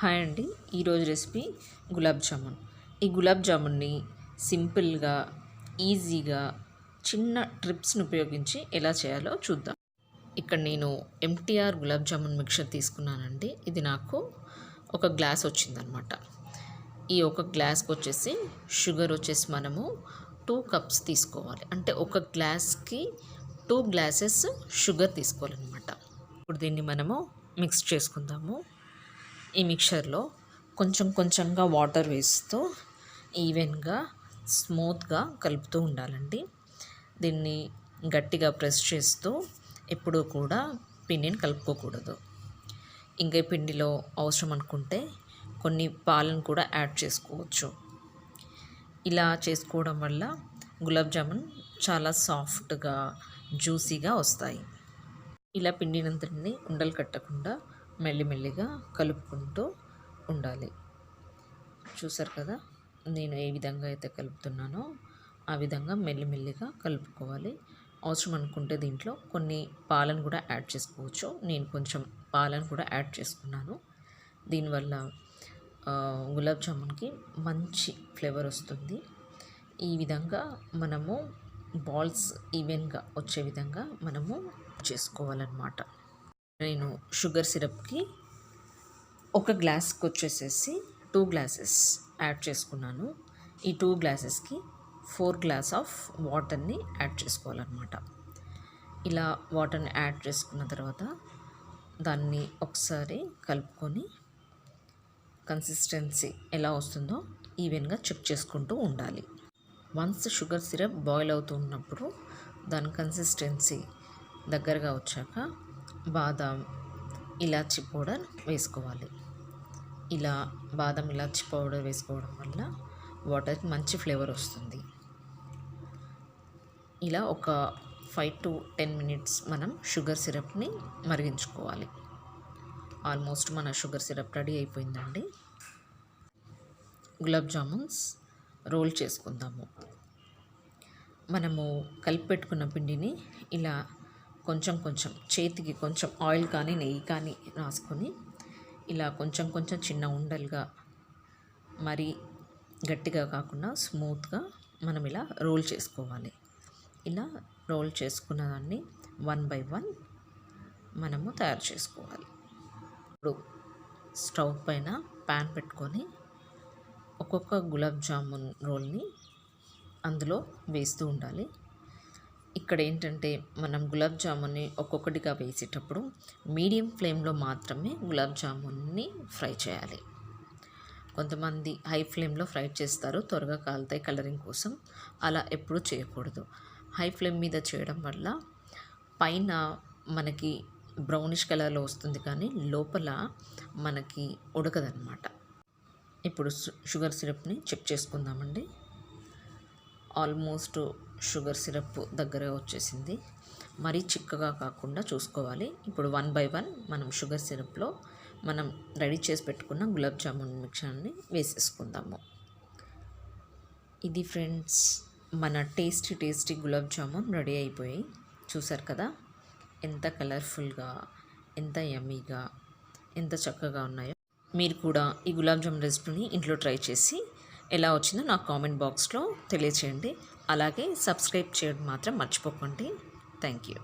Hi అండి. ఈరోజు recipe gulab jamun. ఈ గులాబ్ జామున్ని సింపుల్గా ఈజీగా చిన్న ట్రిప్స్ని ఉపయోగించి ఎలా చేయాలో చూద్దాం. ఇక్కడ నేను ఎంటీఆర్ గులాబ్ జామున్ మిక్చర్ తీసుకున్నానండి. ఇది నాకు ఒక గ్లాస్ వచ్చిందనమాట. ఈ ఒక గ్లాస్కి వచ్చేసి షుగర్ వచ్చేసి మనము 2 కప్స్ తీసుకోవాలి. అంటే ఒక గ్లాస్కి 2 గ్లాసెస్ షుగర్ తీసుకోవాలన్నమాట. ఇప్పుడు దీన్ని మనము మిక్స్ చేసుకుందాము. ఈ మిక్చర్లో కొంచెం కొంచెంగా వాటర్ వేస్తూ ఈవెన్గా స్మూత్గా కలుపుతూ ఉండాలండి. దీన్ని గట్టిగా ప్రెస్ చేస్తూ ఎప్పుడూ కూడా పిండిని కలుపుకోకూడదు. ఇంకా పిండిలో అవసరం అనుకుంటే కొన్ని పాలను కూడా యాడ్ చేసుకోవచ్చు. ఇలా చేసుకోవడం వల్ల గులాబ్ జామున్ చాలా సాఫ్ట్గా జ్యూసీగా వస్తాయి. ఇలా పిండినంతటిని ఉండలు కట్టకుండా మెల్లిమెల్లిగా కలుపుకుంటూ ఉండాలి. చూసారు కదా, నేను ఏ విధంగా అయితే కలుపుతున్నానో ఆ విధంగా మెల్లిమెల్లిగా కలుపుకోవాలి. అవసరం అనుకుంటే దీంట్లో కొన్ని పాలను కూడా యాడ్ చేసుకోవచ్చు. నేను కొంచెం పాలను కూడా యాడ్ చేసుకున్నాను. దీనివల్ల గులాబ్ జామున్కి మంచి ఫ్లేవర్ వస్తుంది. ఈ విధంగా మనము బాల్స్ ఈవెన్గా వచ్చే విధంగా మనము చేసుకోవాలన్నమాట. నేను షుగర్ సిరప్కి ఒక గ్లాస్కి వచ్చేసేసి 2 గ్లాసెస్ యాడ్ చేసుకున్నాను. ఈ 2 గ్లాసెస్కి 4 గ్లాస్ ఆఫ్ వాటర్ని యాడ్ చేసుకోవాలన్నమాట. ఇలా వాటర్ని యాడ్ చేసుకున్న తర్వాత దాన్ని ఒకసారి కలుపుకొని కన్సిస్టెన్సీ ఎలా వస్తుందో ఈవెన్గా చెక్ చేసుకుంటూ ఉండాలి. వన్స్ షుగర్ సిరప్ బాయిల్ అవుతూ ఉన్నప్పుడు దాని కన్సిస్టెన్సీ దగ్గరగా వచ్చాక బాదం ఇలాచీ పౌడర్ వేసుకోవాలి. ఇలా బాదం ఇలాచీ పౌడర్ వేసుకోవడం వల్ల వాటర్కి మంచి ఫ్లేవర్ వస్తుంది. ఇలా ఒక 5 to 10 మినిట్స్ మనం షుగర్ సిరప్ని మరిగించుకోవాలి. ఆల్మోస్ట్ మన షుగర్ సిరప్ రెడీ అయిపోయిందండి. గులాబ్ జామున్స్ రోల్ చేసుకుందాము. మనము కలిపి పెట్టుకున్న పిండిని ఇలా కొంచెం కొంచెం చేతికి కొంచెం ఆయిల్ కానీ నెయ్యి కానీ రాసుకొని ఇలా కొంచెం కొంచెం చిన్న ఉండలుగా, మరి గట్టిగా కాకుండా స్మూత్గా మనం ఇలా రోల్ చేసుకోవాలి. ఇలా రోల్ చేసుకున్న దాన్ని 1 by 1 మనము తయారు చేసుకోవాలి. ఇప్పుడు స్టవ్ పైన ప్యాన్ పెట్టుకొని ఒక్కొక్క గులాబ్ జామున్ రోల్ని అందులో వేస్తూ ఉండాలి. ఇక్కడ ఏంటంటే మనం గులాబ్ జామున్ని ఒక్కొక్కటిగా వేసేటప్పుడు మీడియం ఫ్లేమ్లో మాత్రమే గులాబ్ జామున్ని ఫ్రై చేయాలి. కొంతమంది హై ఫ్లేమ్లో ఫ్రై చేస్తారు, త్వరగా కాలుతాయి కలరింగ్ కోసం. అలా ఎప్పుడూ చేయకూడదు. హై ఫ్లేమ్ మీద చేయడం వల్ల పైన మనకి బ్రౌనిష్ కలర్లో వస్తుంది, కానీ లోపల మనకి ఉడకదన్నమాట. ఇప్పుడు షుగర్ సిరప్ని చెక్ చేసుకుందామండి. ఆల్మోస్ట్ షుగర్ సిరప్ దగ్గరగా వచ్చేసింది. మరీ చిక్కగా కాకుండా చూసుకోవాలి. ఇప్పుడు 1 by 1 మనం షుగర్ సిరప్లో మనం రెడీ చేసి పెట్టుకున్న గులాబ్ జామున్ మిక్చర్ని వేసేసుకుందాము. ఇది ఫ్రెండ్స్ మన టేస్టీ గులాబ్ జామున్ రెడీ అయిపోయి. చూసారు కదా ఎంత కలర్ఫుల్గా, ఎంత యమ్మీగా, ఎంత చక్కగా ఉన్నాయో. మీరు కూడా ఈ గులాబ్ జామున్ రెసిపీని ఇంట్లో ట్రై చేసి ఎలా వచ్చిందో నాకు కామెంట్ బాక్స్లో తెలియచేయండి. అలాగే సబ్స్క్రైబ్ చేయడం మాత్రం మర్చిపోకండి. Thank you.